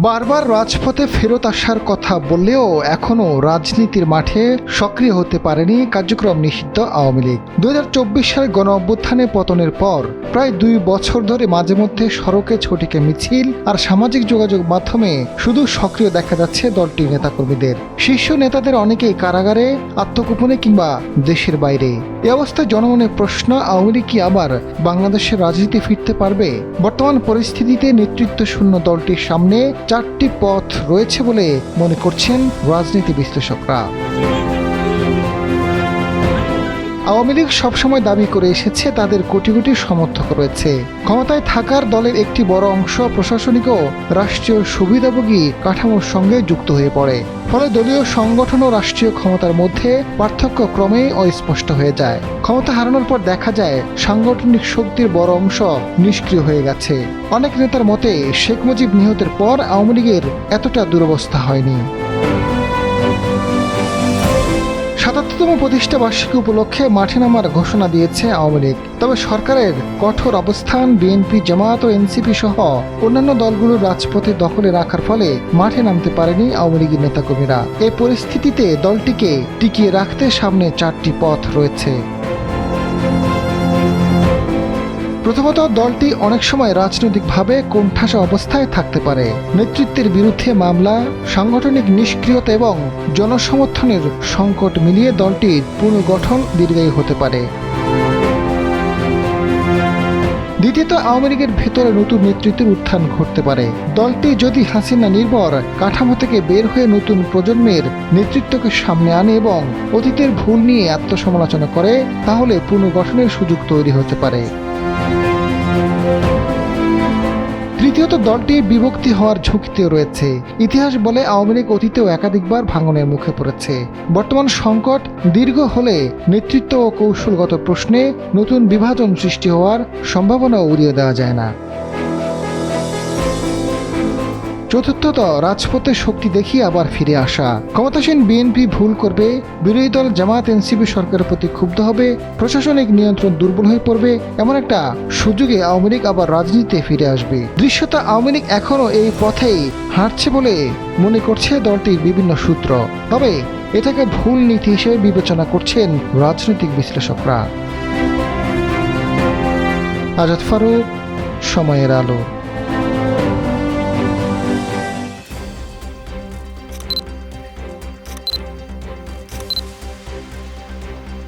বারবার রাজপথে ফেরত আসার কথা বললেও এখনও রাজনীতির মাঠে সক্রিয় হতে পারেনি কার্যক্রম নিষিদ্ধ আওয়ামী লীগ। 2024 সালে গণ অভ্যুত্থানে পতনের পর প্রায় 2 বছর ধরে মাঝে মধ্যে সড়কে ছটিকে মিছিল আর সামাজিক যোগাযোগ মাধ্যমে শুধু সক্রিয় দেখা যাচ্ছে দলটির নেতাকর্মীদের। শীর্ষ নেতাদের অনেকেই কারাগারে, আত্মগোপনে কিংবা দেশের বাইরে। এই অবস্থায় জনমনের প্রশ্ন, আওয়ামী লীগ কি আবার বাংলাদেশের রাজনীতি ফিরতে পারবে? বর্তমান পরিস্থিতিতে নেতৃত্ব শূন্য দলটির সামনে 4টি পথ রয়েছে বলে মনে করছেন রাজনীতি বিশ্লেষকরা। আওয়ামী লীগ সবসময় দাবি করে এসেছে তাদের কোটি কোটি সমর্থক রয়েছে। ক্ষমতায় থাকার দলের একটি বড় অংশ প্রশাসনিক ও রাষ্ট্রীয় সুবিধাভোগী কাঠামোর সঙ্গে যুক্ত হয়ে পড়ে। ফলে দলীয় সংগঠন ও রাষ্ট্রীয় ক্ষমতার মধ্যে পার্থক্য ক্রমেই অস্পষ্ট হয়ে যায়। ক্ষমতা হারানোর পর দেখা যায় সাংগঠনিক শক্তির বড় অংশ নিষ্ক্রিয় হয়ে গেছে। অনেক নেতার মতে শেখ মুজিব নিহতের পর আওয়ামী লীগের এতটা দুরবস্থা হয়নি। ৭৭তম প্রতিষ্ঠা বার্ষিকী উপলক্ষে মাঠে নামার ঘোষণা দিয়েছে আওয়ামী লীগ। তবে সরকারের কঠোর অবস্থান, বিএনপি, জামায়াত ও এনসিপি সহ অন্যান্য দলগুলোর রাজপথে দখলে রাখার ফলে মাঠে নামতে পারেনি আওয়ামী লীগের নেতাকর্মীরা। এই পরিস্থিতিতে দলটিকে টিকিয়ে রাখতে সামনে 4টি পথ রয়েছে। প্রথমত, দলটি অনেক সময় রাজনৈতিকভাবে কোণঠাসা অবস্থায় থাকতে পারে। নেতৃত্বের বিরুদ্ধে মামলা, সাংগঠনিক নিষ্ক্রিয়তা এবং জনসমর্থনের সংকট মিলিয়ে দলটির পুনর্গঠন দীর্ঘায়ী হতে পারে। দ্বিতীয়ত, আওয়ামী লীগের ভেতরে নতুন নেতৃত্বের উত্থান ঘটতে পারে। দলটি যদি হাসিনা নির্ভর কাঠামো থেকে বের হয়ে নতুন প্রজন্মের নেতৃত্বকে সামনে আনে এবং অতীতের ভুল নিয়ে আত্মসমালোচনা করে, তাহলে পুনর্গঠনের সুযোগ তৈরি হতে পারে। তৃতীয়ত, দলটি বিভক্তি হওয়ার ঝুঁকিতেও রয়েছে। ইতিহাস বলে আওয়ামী লীগ অতীতেও একাধিকবার ভাঙনের মুখে পড়েছে। বর্তমান সংকট দীর্ঘ হলে নেতৃত্ব ও কৌশলগত প্রশ্নে নতুন বিভাজন সৃষ্টি হওয়ার সম্ভাবনা উড়িয়ে দেওয়া যায় না। চতুর্থত, রাজপথে শক্তি দেখিয়ে আবার ফিরে আসা। ক্ষমতাসীন বিএনপি ভুল করবে, বিরোধী দল জামায়াত এনসিপি সরকারের প্রতি ক্ষুব্ধ হবে, প্রশাসনিক নিয়ন্ত্রণ দুর্বল হয়ে পড়বে। এমন একটা সুযোগে আওয়ামী লীগ আবার রাজনীতিতে ফিরে আসবে। দৃশ্যত আওয়ামী লীগ এখনও এই পথেই হাঁটছে বলে মনে করছে দলটির বিভিন্ন সূত্র। তবে এটাকে ভুল নীতি হিসেবে বিবেচনা করছেন রাজনৈতিক বিশ্লেষকরা। আজাদ ফারুক, সময়ের আলো।